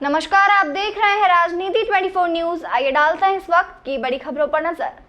नमस्कार, आप देख रहे हैं राजनीति 24 न्यूज। आइए डालते हैं इस वक्त की बड़ी खबरों पर नजर।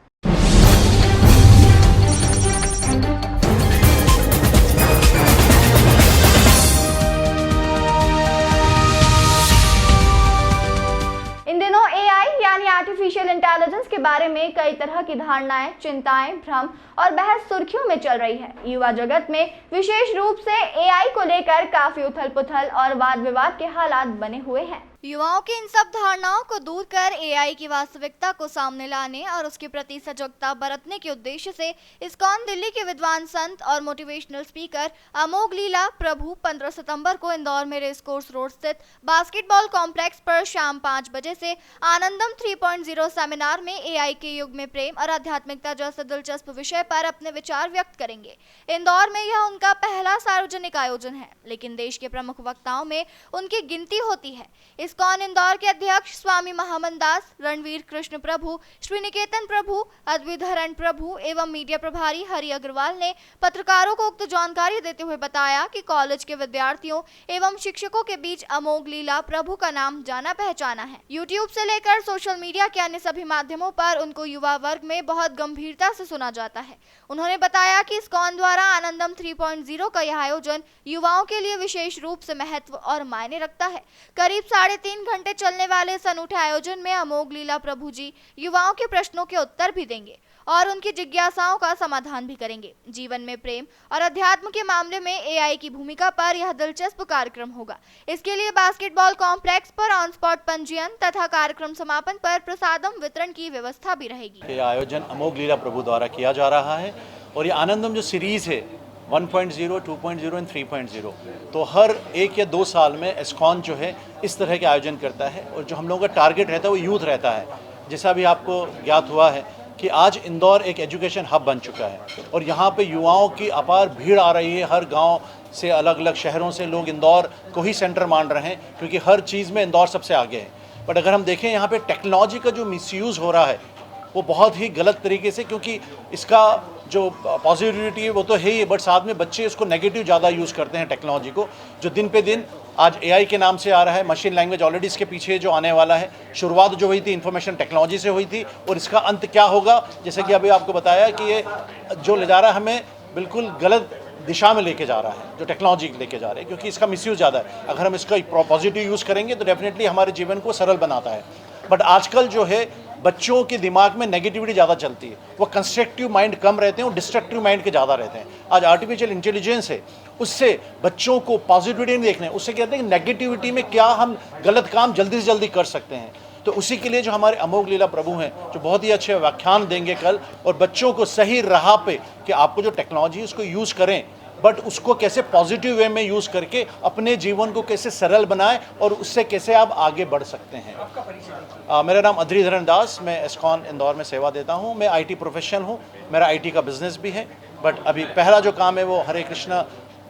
इन दिनों एआई यानी आर्टिफिशियल इंटेलिजेंस के बारे में कई तरह की धारणाएं, चिंताएं, भ्रम और बहस सुर्खियों में चल रही है। युवा जगत में विशेष रूप से एआई को लेकर काफी उथल-पुथल और वाद विवाद के हालात बने हुए हैं। युवाओं की इन सब धारणाओं को दूर कर एआई की वास्तविकता को सामने लाने और उसके प्रति सजगता बरतने के उद्देश्य से इस्कॉन दिल्ली के विद्वान संत और मोटिवेशनल स्पीकर अमोघ लीला प्रभु 15 सितंबर को इंदौर में रेस कोर्स रोड स्थित बास्केटबॉल कॉम्प्लेक्स पर शाम 5 बजे से आनंदम 3.0 सेमिनार में एआई के युग में प्रेम और आध्यात्मिकता जैसे दिलचस्प विषय पर अपने विचार व्यक्त करेंगे। इंदौर में यह उनका पहला सार्वजनिक आयोजन है, लेकिन देश के प्रमुख वक्ताओं में उनकी गिनती होती है। इस्कॉन इंदौर के अध्यक्ष स्वामी महामन दास, रणवीर कृष्ण प्रभु, श्रीनिकेतन प्रभु, अद्विधरण प्रभु एवं मीडिया प्रभारी हरि अग्रवाल ने पत्रकारों को उक्त जानकारी देते हुए बताया कि कॉलेज के विद्यार्थियों एवं शिक्षकों के बीच अमोघ लीला प्रभु का नाम जाना पहचाना है। यूट्यूब से लेकर सोशल मीडिया के अन्य सभी माध्यमों पर उनको युवा वर्ग में बहुत गंभीरता से सुना जाता है। उन्होंने बताया कि इस्कॉन द्वारा आनंदम 3.0 का यह आयोजन युवाओं के लिए विशेष रूप से महत्व और मायने रखता है। करीब 3.5 घंटे चलने वाले इस अनूठे आयोजन में अमोघ लीला प्रभु जी युवाओं के प्रश्नों के उत्तर भी देंगे और उनकी जिज्ञासाओं का समाधान भी करेंगे। जीवन में प्रेम और अध्यात्म के मामले में एआई की भूमिका पर यह दिलचस्प कार्यक्रम होगा। इसके लिए बास्केटबॉल कॉम्प्लेक्स पर ऑन स्पॉट पंजीयन तथा कार्यक्रम समापन पर प्रसादम वितरण की व्यवस्था भी रहेगी। ये आयोजन अमोघ लीला प्रभु द्वारा किया जा रहा है और ये आनंदम जो सीरीज है 1.0, 2.0 और 3.0, तो हर 1 या 2 साल में इस्कॉन जो है इस तरह के आयोजन करता है और जो हम लोगों का टारगेट रहता है वो यूथ रहता है। जैसा भी आपको ज्ञात हुआ है कि आज इंदौर एक एजुकेशन हब बन चुका है और यहाँ पे युवाओं की अपार भीड़ आ रही है। हर गांव से, अलग अलग शहरों से लोग इंदौर को ही सेंटर मान रहे हैं क्योंकि हर चीज़ में इंदौर सबसे आगे है। बट अगर हम देखें यहाँ पे टेक्नोलॉजी का जो मिसयूज़ हो रहा है वो बहुत ही गलत तरीके से, क्योंकि इसका जो पॉजिटिविटी है वो तो है ही, बट साथ में बच्चे इसको नेगेटिव ज़्यादा यूज़ करते हैं टेक्नोलॉजी को, जो दिन पे दिन आज एआई के नाम से आ रहा है। मशीन लैंग्वेज ऑलरेडी इसके पीछे जो आने वाला है। शुरुआत जो हुई थी इंफॉर्मेशन टेक्नोलॉजी से हुई थी और इसका अंत क्या होगा, जैसे कि अभी आपको बताया कि ये जो ले जा रहा है हमें बिल्कुल गलत दिशा में लेके जा रहा है, जो टेक्नोलॉजी लेके जा रहे हैं, क्योंकि इसका मिसयूज़ ज़्यादा है। अगर हम इसका पॉजिटिव यूज़ करेंगे तो डेफिनेटली हमारे जीवन को सरल बनाता है। बट आजकल जो है बच्चों के दिमाग में नेगेटिविटी ज़्यादा चलती है, वो कंस्ट्रक्टिव माइंड कम रहते हैं और डिस्ट्रक्टिव माइंड के ज़्यादा रहते हैं। आज आर्टिफिशियल इंटेलिजेंस है, उससे बच्चों को पॉजिटिविटी नहीं देखना है, उससे कहते हैं कि नेगेटिविटी में क्या हम गलत काम जल्दी से जल्दी कर सकते हैं। तो उसी के लिए जो हमारे अमोघ लीला प्रभु हैं, जो बहुत ही अच्छे व्याख्यान देंगे कल और बच्चों को सही राह पे कि आपको जो टेक्नोलॉजी है उसको यूज़ करें, बट उसको कैसे पॉजिटिव वे में यूज़ करके अपने जीवन को कैसे सरल बनाएं और उससे कैसे आप आगे बढ़ सकते हैं। मेरा नाम अद्विधरण दास, मैं इस्कॉन इंदौर में सेवा देता हूं। मैं आईटी प्रोफेशनल हूं, मेरा आईटी का बिजनेस भी है, बट अभी पहला जो काम है वो हरे कृष्णा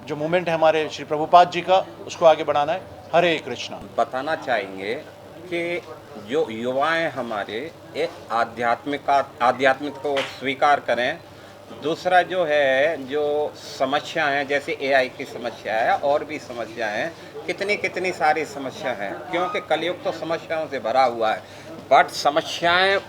जो मूवमेंट है हमारे श्री प्रभुपाद जी का, उसको आगे बढ़ाना है। हरे कृष्णा। बताना चाहेंगे कि जो युवाएं हमारे एक आध्यात्मिक को स्वीकार करें। दूसरा जो है, जो समस्या है, जैसे एआई की समस्या है और भी समस्या हैं, कितनी सारी समस्या हैं, क्योंकि कलयुग तो समस्याओं से भरा हुआ है। बट समस्याएं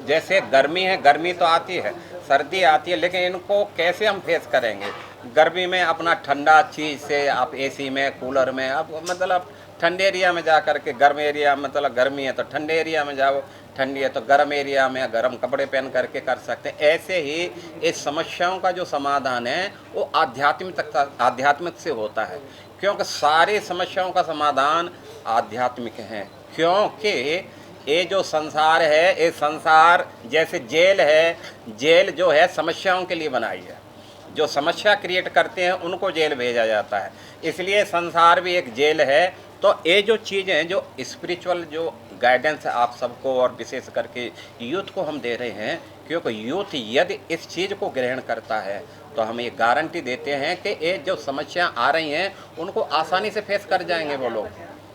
जैसे गर्मी है, गर्मी तो आती है, सर्दी आती है, लेकिन इनको कैसे हम फेस करेंगे। गर्मी में अपना ठंडा चीज़ से आप एसी में, कूलर में, आप मतलब ठंडे एरिया में जा कर के, गर्म एरिया मतलब गर्मी है तो ठंडे एरिया में जाओ, ठंडी है तो गर्म एरिया में गर्म कपड़े पहन करके कर सकते हैं। ऐसे ही इस समस्याओं का जो समाधान है वो आध्यात्मिक से होता है, क्योंकि सारी समस्याओं का समाधान आध्यात्मिक है। क्योंकि ये जो संसार है, ये संसार जैसे जेल है, जेल जो है समस्याओं के लिए बनाई है। जो समस्या क्रिएट करते हैं उनको जेल भेजा जाता है, इसलिए संसार भी एक जेल है। तो ये जो चीज़ें हैं, जो स्पिरिचुअल जो गाइडेंस है आप सबको और विशेष करके यूथ को हम दे रहे हैं, क्योंकि यूथ यदि इस चीज़ को ग्रहण करता है तो हम ये गारंटी देते हैं कि ये जो समस्या आ रही हैं उनको आसानी से फेस कर जाएंगे वो लोग।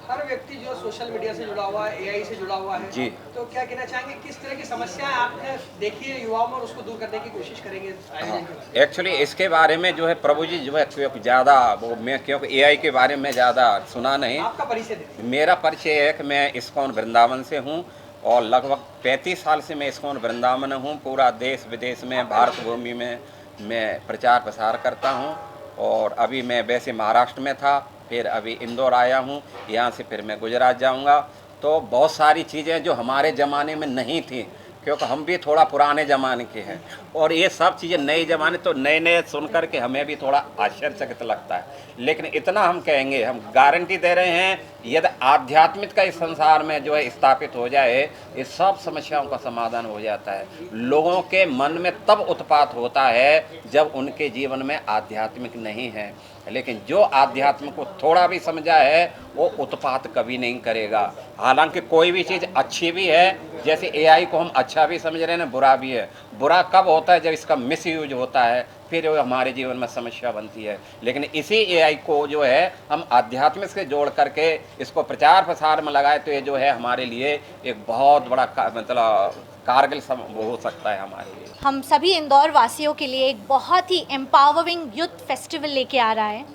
हर व्यक्ति जो सोशल मीडिया से जुड़ा हुआ है, एआई से जुड़ा हुआ है जी। तो क्या कहना चाहेंगे, किस तरह की समस्याएं आपने देखी है युवाओं में और उसको दूर करने की कोशिश करेंगे आयोजन के बाद? एक्चुअली इसके बारे में जो है प्रभु जी जो है क्योंकि ज़्यादा वो मैं क्योंकि एआई के बारे में ज़्यादा सुना नहीं। आपका परिचय दीजिए। मेरा परिचय है कि मैं इस्कॉन वृंदावन से हूँ और लगभग 35 साल से मैं इस्कॉन वृंदावन हूँ। पूरा देश विदेश में भारत भूमि में मैं प्रचार प्रसार करता हूँ और अभी मैं वैसे महाराष्ट्र में था, फिर अभी इंदौर आया हूँ, यहाँ से फिर मैं गुजरात जाऊँगा। तो बहुत सारी चीज़ें जो हमारे ज़माने में नहीं थी, क्योंकि हम भी थोड़ा पुराने ज़माने के हैं और ये सब चीज़ें नए ज़माने तो नए नए सुन कर के हमें भी थोड़ा आश्चर्यचकित लगता है। लेकिन इतना हम कहेंगे, हम गारंटी दे रहे हैं, यदि आध्यात्मिक का इस संसार में जो है स्थापित हो जाए, इस सब समस्याओं का समाधान हो जाता है। लोगों के मन में तब उत्पात होता है जब उनके जीवन में आध्यात्मिक नहीं है, लेकिन जो आध्यात्म को थोड़ा भी समझा है वो उत्पात कभी नहीं करेगा। हालांकि कोई भी चीज़ अच्छी भी है, जैसे एआई को हम अच्छा भी समझ रहे हैं ना, बुरा भी है। बुरा कब होता है? जब इसका मिसयूज होता है, फिर वो हमारे जीवन में समस्या बनती है। लेकिन इसी एआई को जो है हम आध्यात्मिक से जोड़ करके इसको प्रचार प्रसार में लगाए तो ये जो है हमारे लिए एक बहुत बड़ा मतलब कारगर हो सकता है हमारे लिए। हम सभी इंदौर वासियों के लिए एक बहुत ही एम्पावरिंग यूथ फेस्टिवल लेके आ रहा है।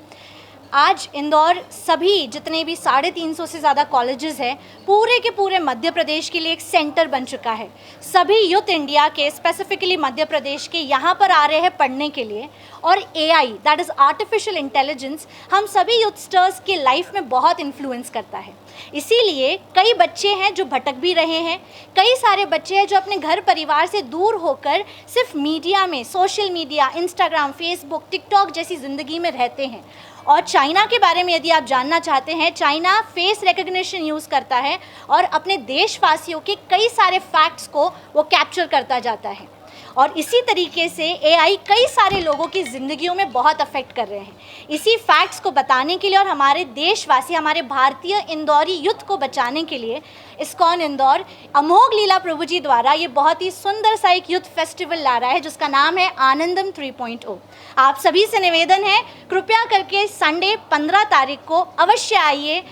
आज इंदौर सभी जितने भी 350 से ज़्यादा कॉलेजेस हैं, पूरे के पूरे मध्य प्रदेश के लिए एक सेंटर बन चुका है। सभी यूथ इंडिया के, स्पेसिफिकली मध्य प्रदेश के, यहाँ पर आ रहे हैं पढ़ने के लिए। और AI, that is artificial intelligence, हम सभी यूथस्टर्स के लाइफ में बहुत इन्फ्लुएंस करता है। इसीलिए कई बच्चे हैं जो भटक भी रहे हैं, कई सारे बच्चे हैं जो अपने घर परिवार से दूर होकर सिर्फ मीडिया में, social media, Instagram, Facebook, TikTok जैसी ज़िंदगी में रहते हैं। और चाइना के बारे में यदि आप जानना चाहते हैं, चाइना फेस रिकग्निशन यूज़ करता है और अपने देशवासियों के कई सारे फैक्ट्स को वो कैप्चर करता जाता है। और इसी तरीके से एआई कई सारे लोगों की ज़िंदगियों में बहुत अफेक्ट कर रहे हैं। इसी फैक्ट्स को बताने के लिए और हमारे देशवासी, हमारे भारतीय इंदौरी युद्ध को बचाने के लिए इस्कॉन इंदौर अमोघ लीला प्रभु जी द्वारा ये बहुत ही सुंदर सा एक युद्ध फेस्टिवल ला रहा है, जिसका नाम है आनंदम 3.0। आप सभी से निवेदन है, कृपया करके संडे 15 तारीख को अवश्य आइए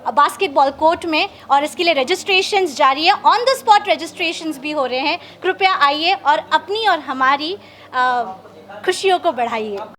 बास्केटबॉल कोर्ट में, और इसके लिए रजिस्ट्रेशंस जारी है, ऑन द स्पॉट रजिस्ट्रेशंस भी हो रहे हैं। कृपया आइए और अपनी और हमारी खुशियों को बढ़ाइए।